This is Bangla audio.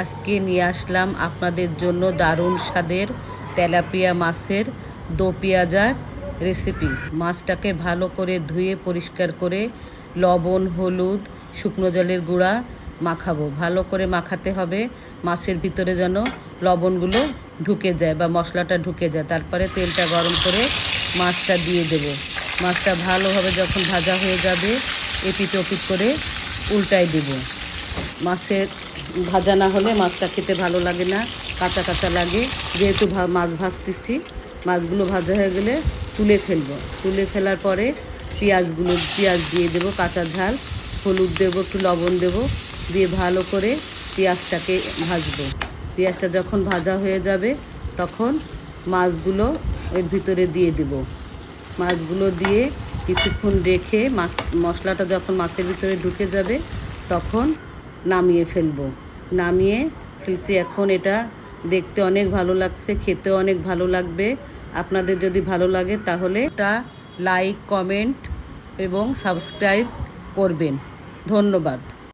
আজকে নিয়ে আসলাম আপনাদের জন্য দারুণ স্বাদের তেলাপিয়া মাছের দো পেঁয়াজার রেসিপি। মাছটাকে ভালো করে ধুয়ে পরিষ্কার করে লবণ, হলুদ, শুকনো জলের গুঁড়া মাখাবো। ভালো করে মাখাতে হবে, মাছের ভিতরে যেন লবণগুলো ঢুকে যায় বা মশলাটা ঢুকে যায়। তারপরে তেলটা গরম করে মাছটা দিয়ে দেব। মাছটা ভালোভাবে যখন ভাজা হয়ে যাবে, এপিট ওপিট করে উল্টাই দেব। মাছের ভাজা না হলে মাছটা খেতে ভালো লাগে না, কাঁচা কাঁচা লাগে। যেহেতু মাছ ভাজতেছি, মাছগুলো ভাজা হয়ে গেলে তুলে ফেলবো। তুলে ফেলার পরে পেঁয়াজ দিয়ে দেবো, কাঁচা ঝাল, হলুদ দেবো, একটু লবণ দেবো, দিয়ে ভালো করে পেঁয়াজটাকে ভাজবো। পেঁয়াজটা যখন ভাজা হয়ে যাবে তখন মাছগুলো এর ভিতরে দিয়ে দেবো। মাছগুলো দিয়ে কিছুক্ষণ রেখে মশলাটা যখন মাছের ভিতরে ঢুকে যাবে তখন নামিয়ে ফেলছি। এখন এটা দেখতে অনেক ভালো লাগছে, খেতেও অনেক ভালো লাগবে। আপনাদের যদি ভালো লাগে তাহলে এটা লাইক, কমেন্ট এবং সাবস্ক্রাইব করবেন। ধন্যবাদ।